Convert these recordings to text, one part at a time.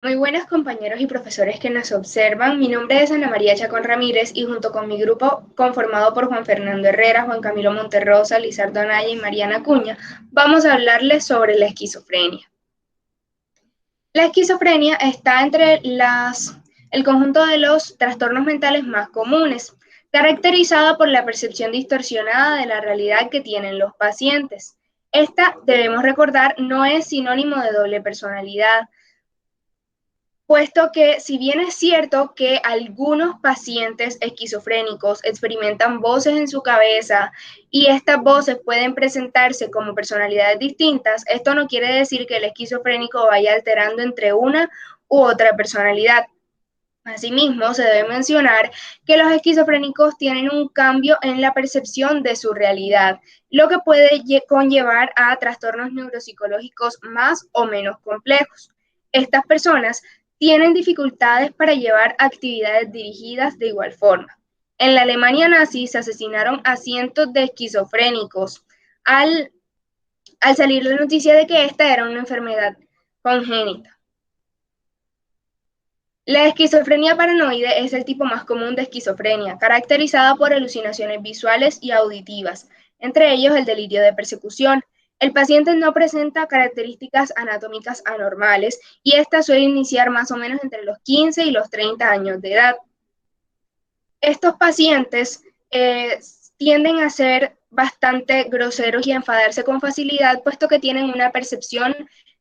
Muy buenos compañeros y profesores que nos observan. Mi nombre es Ana María Chacón Ramírez y junto con mi grupo conformado por Juan Fernando Herrera, Juan Camilo Monterrosa, Lizardo Anaya y Mariana Cuña, vamos a hablarles sobre la esquizofrenia. La esquizofrenia está entre el conjunto de los trastornos mentales más comunes, caracterizada por la percepción distorsionada de la realidad que tienen los pacientes. Esta, debemos recordar, no es sinónimo de doble personalidad, puesto que si bien es cierto que algunos pacientes esquizofrénicos experimentan voces en su cabeza y estas voces pueden presentarse como personalidades distintas, esto no quiere decir que el esquizofrénico vaya alterando entre una u otra personalidad. Asimismo, se debe mencionar que los esquizofrénicos tienen un cambio en la percepción de su realidad, lo que puede conllevar a trastornos neuropsicológicos más o menos complejos. Estas personas tienen dificultades para llevar actividades dirigidas de igual forma. En la Alemania nazi se asesinaron a cientos de esquizofrénicos al, al salir la noticia de que esta era una enfermedad congénita. La esquizofrenia paranoide es el tipo más común de esquizofrenia, caracterizada por alucinaciones visuales y auditivas, entre ellos el delirio de persecución. El paciente no presenta características anatómicas anormales y esta suele iniciar más o menos entre los 15 y los 30 años de edad. Estos pacientes tienden a ser bastante groseros y a enfadarse con facilidad, puesto que tienen una percepción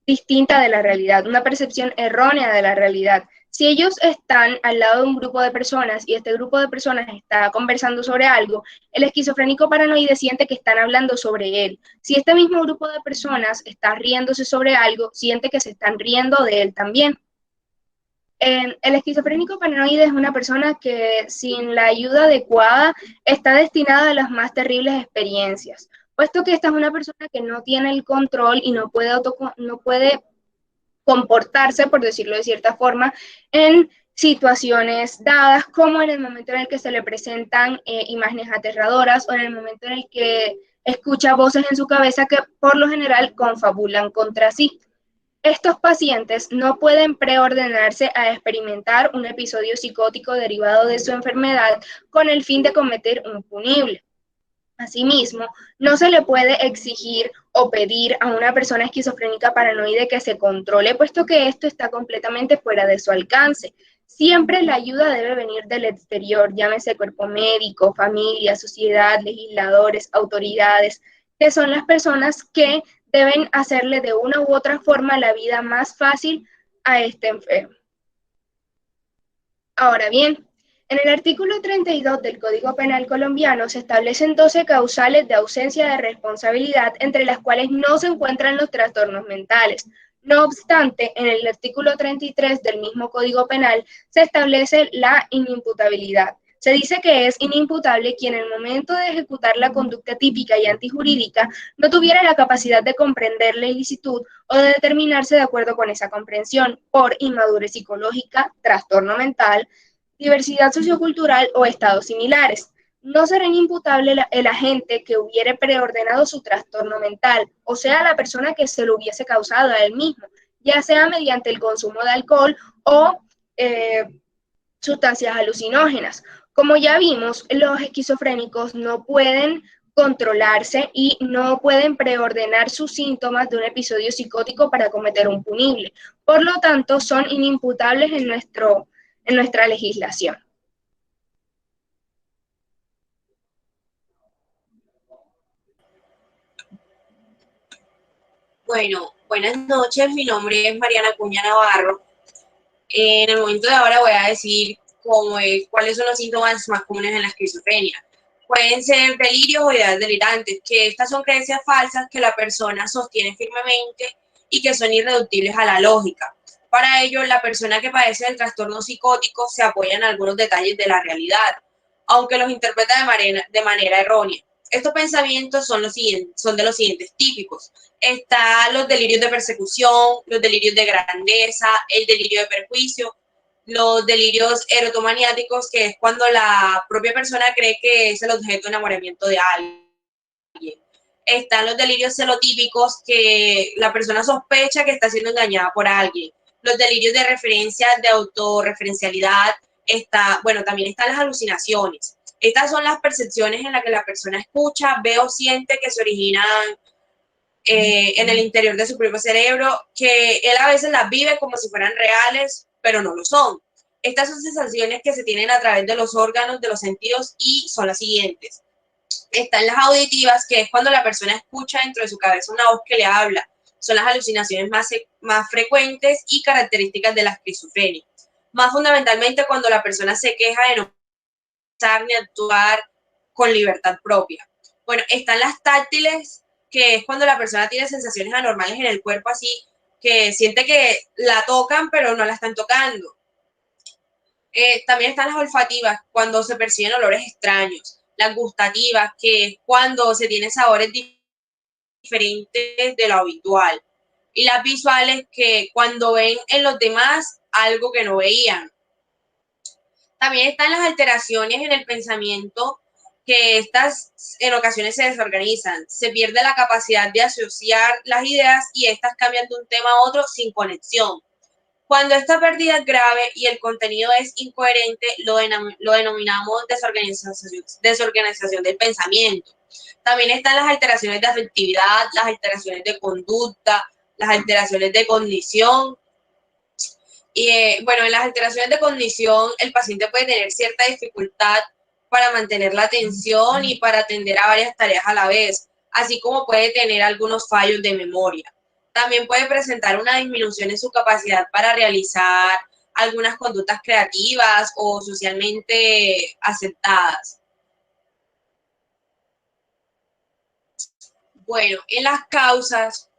distinta de la realidad, una percepción errónea de la realidad. Si ellos están al lado de un grupo de personas y este grupo de personas está conversando sobre algo, el esquizofrénico paranoide siente que están hablando sobre él. Si este mismo grupo de personas está riéndose sobre algo, siente que se están riendo de él también. El esquizofrénico paranoide es una persona que sin la ayuda adecuada está destinada a las más terribles experiencias, puesto que esta es una persona que no tiene el control y no puede comportarse, por decirlo de cierta forma, en situaciones dadas, como en el momento en el que se le presentan imágenes aterradoras o en el momento en el que escucha voces en su cabeza que por lo general confabulan contra sí. Estos pacientes no pueden preordenarse a experimentar un episodio psicótico derivado de su enfermedad con el fin de cometer un punible. Asimismo, no se le puede exigir o pedir a una persona esquizofrénica paranoide que se controle, puesto que esto está completamente fuera de su alcance. Siempre la ayuda debe venir del exterior, llámese cuerpo médico, familia, sociedad, legisladores, autoridades, que son las personas que deben hacerle de una u otra forma la vida más fácil a este enfermo. Ahora bien, en el artículo 32 del Código Penal colombiano se establecen 12 causales de ausencia de responsabilidad, entre las cuales no se encuentran los trastornos mentales. No obstante, en el artículo 33 del mismo Código Penal se establece la inimputabilidad. Se dice que es inimputable quien en el momento de ejecutar la conducta típica y antijurídica no tuviera la capacidad de comprender la ilicitud o de determinarse de acuerdo con esa comprensión por inmadurez psicológica, trastorno mental, diversidad sociocultural o estados similares. No será inimputable el agente que hubiere preordenado su trastorno mental, o sea, la persona que se lo hubiese causado a él mismo, ya sea mediante el consumo de alcohol o eh, sustancias alucinógenas. Como ya vimos, los esquizofrénicos no pueden controlarse y no pueden preordenar sus síntomas de un episodio psicótico para cometer un punible. Por lo tanto, son inimputables en nuestra legislación. Bueno, buenas noches, mi nombre es Mariana Cuña Navarro. En el momento de ahora voy a decir cuáles son los síntomas más comunes en la esquizofrenia. Pueden ser delirios o ideas delirantes, que estas son creencias falsas que la persona sostiene firmemente y que son irreductibles a la lógica. Para ello, la persona que padece del trastorno psicótico se apoya en algunos detalles de la realidad, aunque los interpreta de manera errónea. Estos pensamientos son de los siguientes típicos. Están los delirios de persecución, los delirios de grandeza, el delirio de perjuicio, los delirios erotomaniáticos, que es cuando la propia persona cree que es el objeto de enamoramiento de alguien. Están los delirios celotípicos, que la persona sospecha que está siendo engañada por alguien. los delirios de referencia, de autorreferencialidad, también están las alucinaciones. Estas son las percepciones en las que la persona escucha, ve o siente que se originan en el interior de su propio cerebro, que él a veces las vive como si fueran reales, pero no lo son. Estas son sensaciones que se tienen a través de los órganos, de los sentidos, y son las siguientes. Están las auditivas, que es cuando la persona escucha dentro de su cabeza una voz que le habla. Son las alucinaciones más frecuentes y características de la esquizofrenia. Más fundamentalmente cuando la persona se queja de no pensar ni actuar con libertad propia. Bueno, están las táctiles, que es cuando la persona tiene sensaciones anormales en el cuerpo, así que siente que la tocan, pero no la están tocando. También están las olfativas, cuando se perciben olores extraños. Las gustativas, que es cuando se tienen sabores diferentes de lo habitual. Y las visuales, que cuando ven en los demás algo que no veían. También están las alteraciones en el pensamiento, que estas en ocasiones se desorganizan. Se pierde la capacidad de asociar las ideas y estas cambian de un tema a otro sin conexión. Cuando esta pérdida es grave y el contenido es incoherente, lo denominamos desorganización del pensamiento. También están las alteraciones de afectividad, las alteraciones de conducta, las alteraciones de cognición. Y en las alteraciones de cognición, el paciente puede tener cierta dificultad para mantener la atención y para atender a varias tareas a la vez, así como puede tener algunos fallos de memoria. También puede presentar una disminución en su capacidad para realizar algunas conductas creativas o socialmente aceptadas. Bueno, en las causas,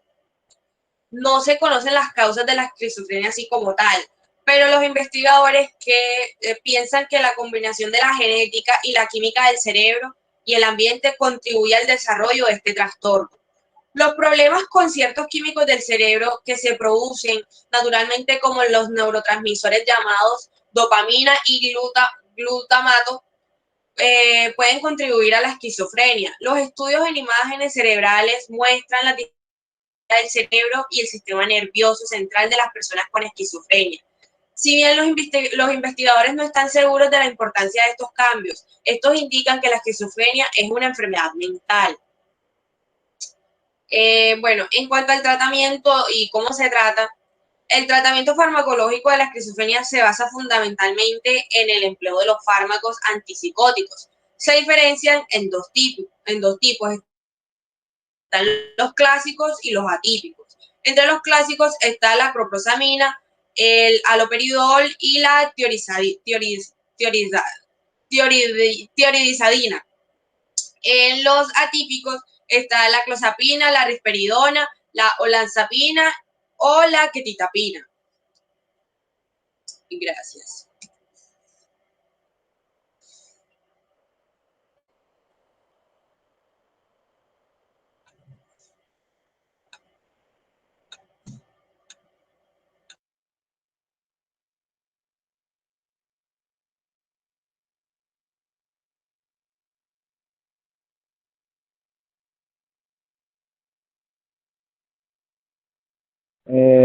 no se conocen las causas de la esquizofrenia así como tal, pero los investigadores piensan que la combinación de la genética y la química del cerebro y el ambiente contribuye al desarrollo de este trastorno. Los problemas con ciertos químicos del cerebro que se producen naturalmente, como los neurotransmisores llamados dopamina y glutamato, pueden contribuir a la esquizofrenia. Los estudios en imágenes cerebrales muestran la del cerebro y el sistema nervioso central de las personas con esquizofrenia. Si bien los investigadores no están seguros de la importancia de estos cambios, estos indican que la esquizofrenia es una enfermedad mental. En cuanto al tratamiento y cómo se trata, el tratamiento farmacológico de la esquizofrenia se basa fundamentalmente en el empleo de los fármacos antipsicóticos. Se diferencian en dos tipos. Están los clásicos y los atípicos. Entre los clásicos está la clorprosamina, el haloperidol y la tioridazidina. En los atípicos está la clozapina, la risperidona, la olanzapina o la quetiapina. Gracias.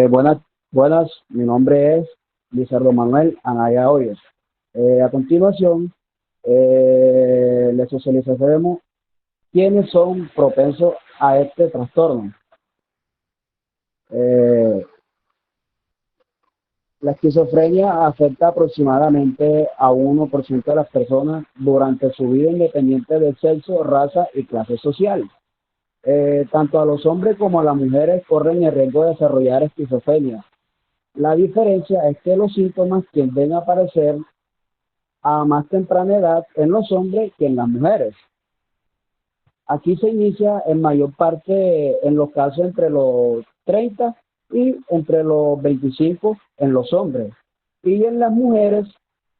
Buenas, buenas, mi nombre es Lizardo Manuel Anaya Hoyos. A continuación, les socializaremos quiénes son propensos a este trastorno. La esquizofrenia afecta aproximadamente a 1% de las personas durante su vida, independiente del sexo, raza y clase social. Tanto a los hombres como a las mujeres corren el riesgo de desarrollar esquizofrenia. La diferencia es que los síntomas tienden a aparecer a más temprana edad en los hombres que en las mujeres. Aquí se inicia en mayor parte en los casos entre los 30 y entre los 25 en los hombres. Y en las mujeres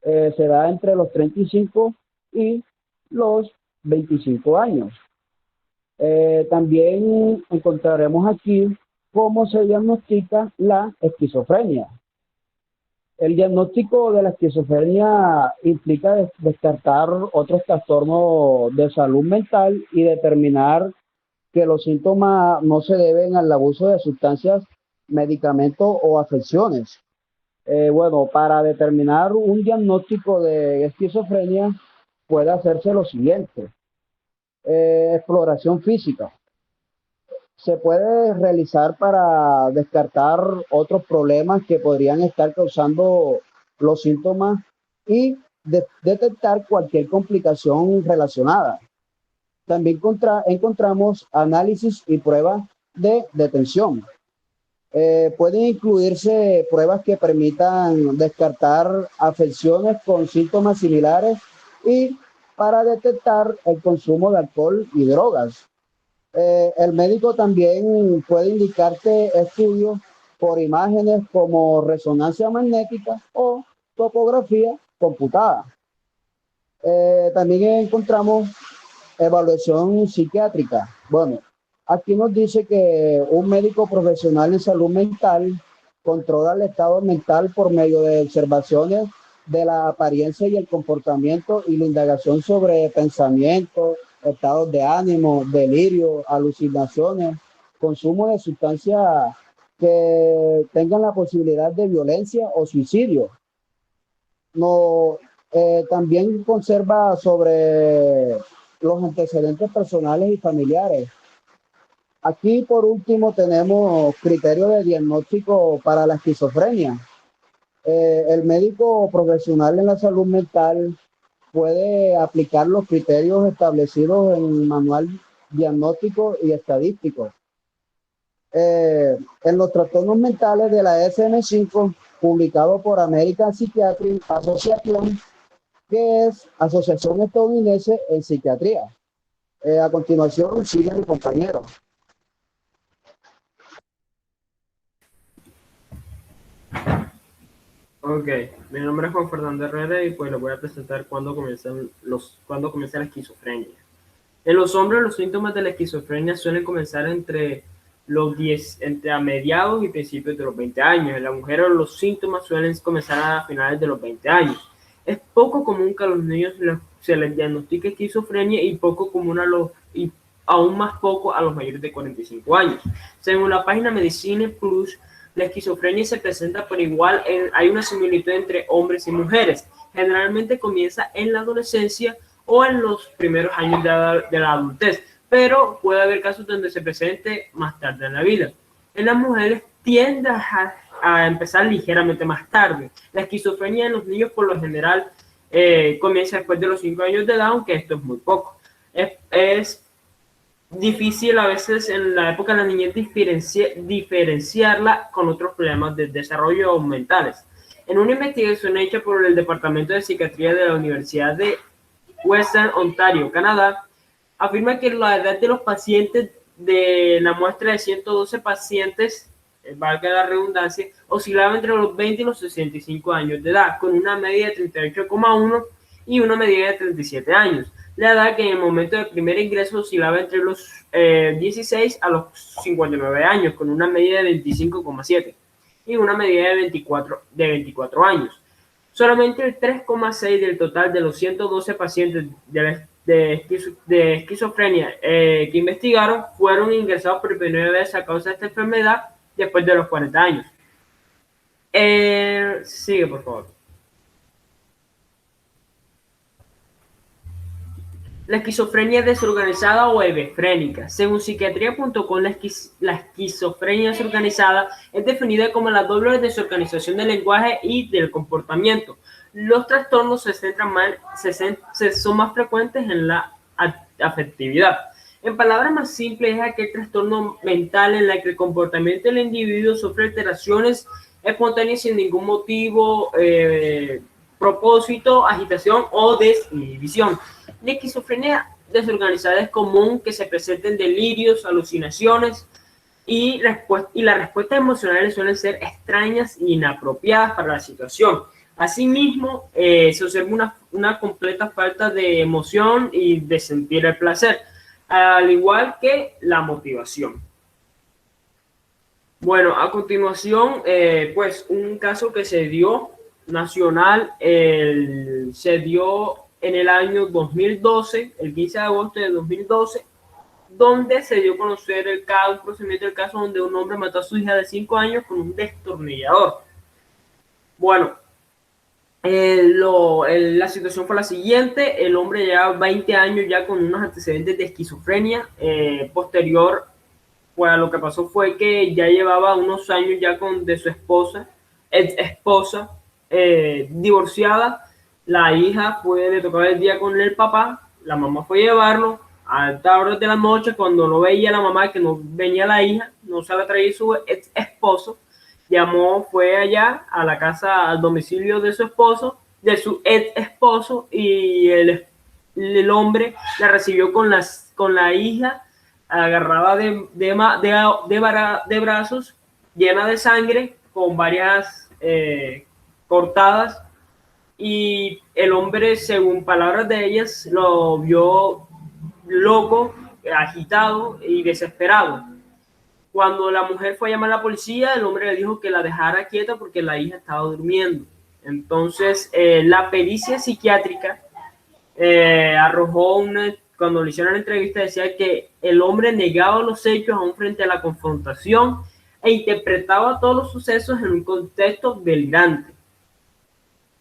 se da entre los 35 y los 25 años. También encontraremos aquí cómo se diagnostica la esquizofrenia. El diagnóstico de la esquizofrenia implica descartar otros trastornos de salud mental y determinar que los síntomas no se deben al abuso de sustancias, medicamentos o afecciones. Bueno, para determinar un diagnóstico de esquizofrenia puede hacerse lo siguiente. Exploración física. Se puede realizar para descartar otros problemas que podrían estar causando los síntomas y detectar cualquier complicación relacionada. También encontramos análisis y pruebas de detención. Pueden incluirse pruebas que permitan descartar afecciones con síntomas similares y para detectar el consumo de alcohol y drogas. El médico también puede indicarte estudios por imágenes como resonancia magnética o topografía computada. También encontramos evaluación psiquiátrica. Bueno, aquí nos dice que un médico profesional en salud mental controla el estado mental por medio de observaciones de la apariencia y el comportamiento y la indagación sobre pensamientos, estados de ánimo, delirio, alucinaciones, consumo de sustancias que tengan la posibilidad de violencia o suicidio. No, también conserva sobre los antecedentes personales y familiares. Aquí, por último, tenemos criterios de diagnóstico para la esquizofrenia. El médico profesional en la salud mental puede aplicar los criterios establecidos en el manual diagnóstico y estadístico. En los trastornos mentales de la DSM-5, publicado por American Psychiatric Association, que es Asociación Estadounidense en Psiquiatría. A continuación, sigue mi compañero. Ok, mi nombre es Juan Fernando Herrera y pues les voy a presentar cuándo comienza la esquizofrenia. En los hombres, los síntomas de la esquizofrenia suelen comenzar entre a mediados y principios de los 20 años. En la mujer, los síntomas suelen comenzar a finales de los 20 años. Es poco común que a los niños se les diagnostique esquizofrenia y y aún más poco a los mayores de 45 años. Según la página Medicine Plus, la esquizofrenia se presenta por igual, hay una similitud entre hombres y mujeres. Generalmente comienza en la adolescencia o en los primeros años de la adultez, pero puede haber casos donde se presente más tarde en la vida. En las mujeres tiende a empezar ligeramente más tarde. La esquizofrenia en los niños por lo general comienza después de los 5 años de edad, aunque esto es muy poco. Es difícil a veces en la época de la niñez diferenciarla con otros problemas de desarrollo mentales. En una investigación hecha por el Departamento de Psiquiatría de la Universidad de Western Ontario, Canadá, afirma que la edad de los pacientes de la muestra de 112 pacientes, valga la redundancia, oscilaba entre los 20 y los 65 años de edad, con una media de 38,1 y una media de 37 años. La edad que en el momento del primer ingreso oscilaba entre los 16 a los 59 años, con una media de 25,7 y una media de 24 años. Solamente el 3,6 del total de los 112 pacientes de esquizofrenia que investigaron fueron ingresados por primera vez a causa de esta enfermedad después de los 40 años. Sigue, por favor. La esquizofrenia desorganizada o hebefrénica. Según psiquiatría.com, la esquizofrenia desorganizada es definida como la doble desorganización del lenguaje y del comportamiento. Los trastornos son más frecuentes en la afectividad. En palabras más simples, es aquel trastorno mental en el que el comportamiento del individuo sufre alteraciones espontáneas sin ningún motivo, propósito, agitación o desinhibición. La esquizofrenia desorganizada es común que se presenten delirios, alucinaciones y las respuestas emocionales suelen ser extrañas e inapropiadas para la situación. Asimismo, se observa una completa falta de emoción y de sentir el placer, al igual que la motivación. Bueno, a continuación, pues un caso que se dio nacional, se dio en el año 2012, el 15 de agosto de 2012, donde se dio a conocer un procedimiento del caso donde un hombre mató a su hija de 5 años con un destornillador. Bueno, la situación fue la siguiente: el hombre llevaba 20 años ya con unos antecedentes de esquizofrenia. Posterior, pues lo que pasó fue que ya llevaba unos años ya de su esposa, ex esposa, divorciada. La hija fue, le tocaba el día con el papá, la mamá fue a llevarlo a altas horas de la noche, cuando no veía la mamá, que no venía la hija, no se la traía su ex esposo, llamó, fue allá a la casa, al domicilio de su esposo, de su ex esposo, y el hombre la recibió con la hija agarrada de brazos, llena de sangre, con varias cortadas, y el hombre, según palabras de ellas, lo vio loco, agitado y desesperado. Cuando la mujer fue a llamar a la policía, el hombre le dijo que la dejara quieta porque la hija estaba durmiendo. Entonces, la pericia psiquiátrica arrojó cuando le hicieron la entrevista, decía que el hombre negaba los hechos aún frente a la confrontación e interpretaba todos los sucesos en un contexto delirante.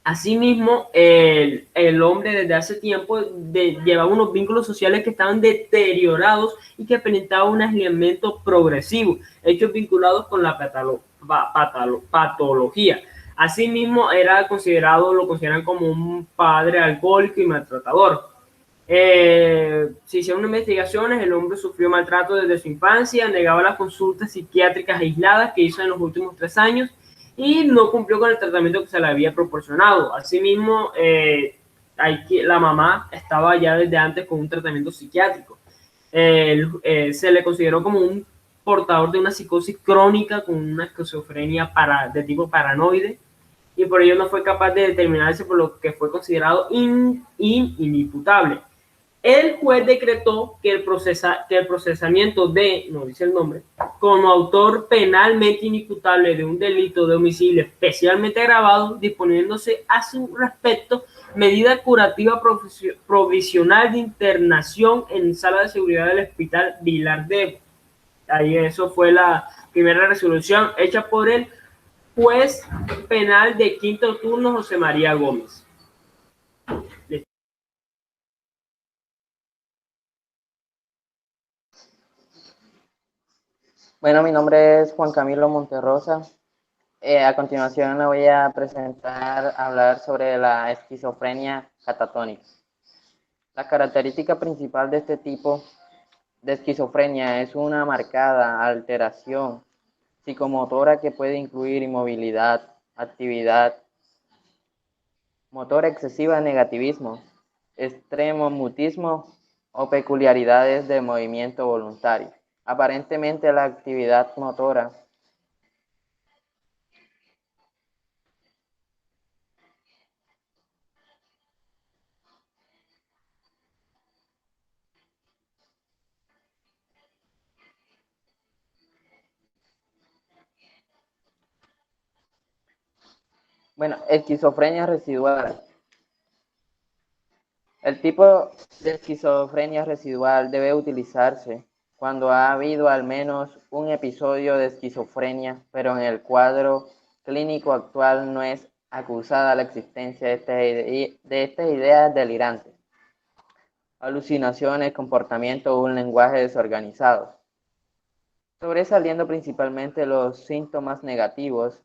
Asimismo, el hombre desde hace tiempo llevaba unos vínculos sociales que estaban deteriorados y que presentaban un aislamiento progresivo, hechos vinculados con la patología. Asimismo, lo consideran como un padre alcohólico y maltratador. Se hicieron investigaciones, el hombre sufrió maltrato desde su infancia, negaba las consultas psiquiátricas aisladas que hizo en los últimos 3 años y no cumplió con el tratamiento que se le había proporcionado. Asimismo, la mamá estaba ya desde antes con un tratamiento psiquiátrico. Se le consideró como un portador de una psicosis crónica con una esquizofrenia de tipo paranoide, y por ello no fue capaz de determinarse, por lo que fue considerado inimputable. El juez decretó que el procesamiento no dice el nombre, como autor penalmente inimputable de un delito de homicidio especialmente agravado, disponiéndose a su respecto medida curativa provisional de internación en sala de seguridad del Hospital Vilar deEbo. Ahí eso fue la primera resolución hecha por el juez penal de quinto turno, José María Gómez. Bueno, mi nombre es Juan Camilo Monterrosa. A continuación le voy a hablar sobre la esquizofrenia catatónica. La característica principal de este tipo de esquizofrenia es una marcada alteración psicomotora que puede incluir inmovilidad, actividad motora excesiva, negativismo, extremo mutismo o peculiaridades de movimiento voluntario. Aparentemente la actividad motora esquizofrenia residual. El tipo de esquizofrenia residual debe utilizarse cuando ha habido al menos un episodio de esquizofrenia, pero en el cuadro clínico actual no es acusada la existencia de estas ideas delirantes, alucinaciones, comportamiento o un lenguaje desorganizado, sobresaliendo principalmente los síntomas negativos: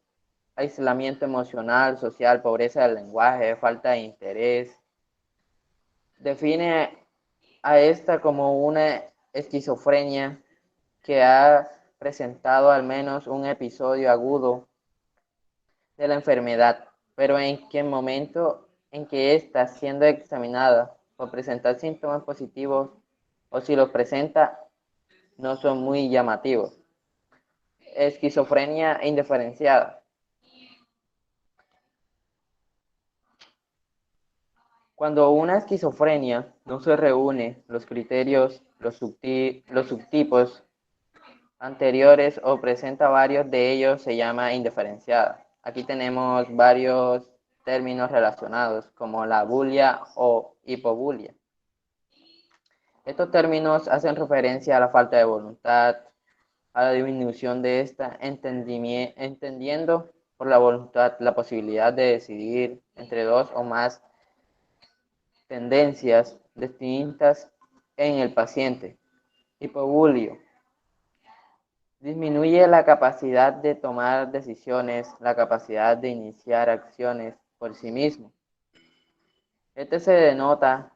aislamiento emocional, social, pobreza del lenguaje, falta de interés. Define a esta como una esquizofrenia que ha presentado al menos un episodio agudo de la enfermedad, pero en qué momento en que está siendo examinada por presentar síntomas positivos, o si los presenta no son muy llamativos. Esquizofrenia indiferenciada. Cuando una esquizofrenia no se reúne los criterios, los subtipos anteriores o presenta varios de ellos, se llama indiferenciada. Aquí tenemos varios términos relacionados, como la bulia o hipobulia. Estos términos hacen referencia a la falta de voluntad, a la disminución de esta, entendiendo por la voluntad, la posibilidad de decidir entre dos o más tendencias distintas en el paciente. Hipobulio. Disminuye la capacidad de tomar decisiones, la capacidad de iniciar acciones por sí mismo. Este se denota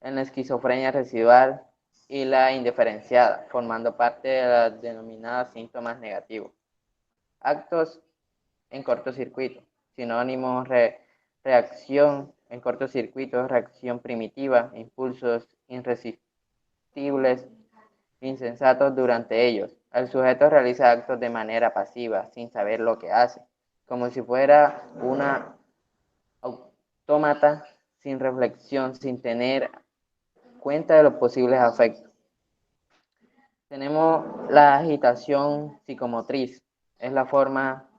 en la esquizofrenia residual y la indiferenciada, formando parte de las denominadas síntomas negativos. Actos en cortocircuito, sinónimo reacción en cortocircuito, reacción primitiva, impulsos irresistibles, insensatos durante ellos. El sujeto realiza actos de manera pasiva, sin saber lo que hace, como si fuera una autómata, sin reflexión, sin tener cuenta de los posibles afectos. Tenemos la agitación psicomotriz, es la forma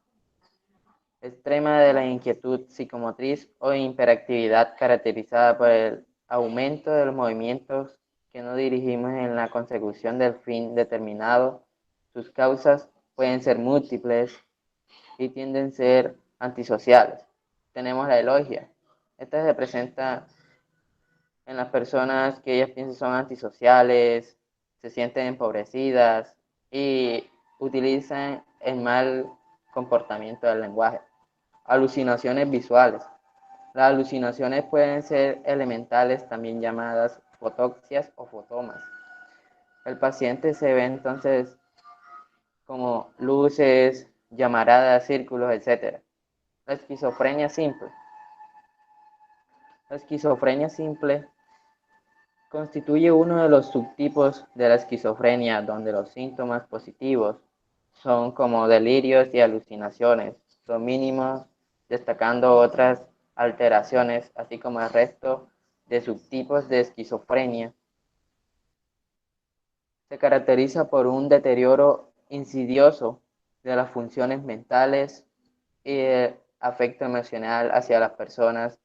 extrema de la inquietud psicomotriz o hiperactividad caracterizada por el aumento de los movimientos que no dirigimos en la consecución del fin determinado. Sus causas pueden ser múltiples y tienden a ser antisociales. Tenemos la elogia. Esta se presenta en las personas que ellas piensan son antisociales, se sienten empobrecidas y utilizan el mal comportamiento del lenguaje. Alucinaciones visuales. Las alucinaciones pueden ser elementales, también llamadas fotoxias o fotomas. El paciente se ve entonces como luces, llamaradas, círculos, etc. La esquizofrenia simple. La esquizofrenia simple constituye uno de los subtipos de la esquizofrenia donde los síntomas positivos son como delirios y alucinaciones, son mínimos, destacando otras alteraciones, así como el resto de subtipos de esquizofrenia. Se caracteriza por un deterioro insidioso de las funciones mentales y el afecto emocional hacia las personas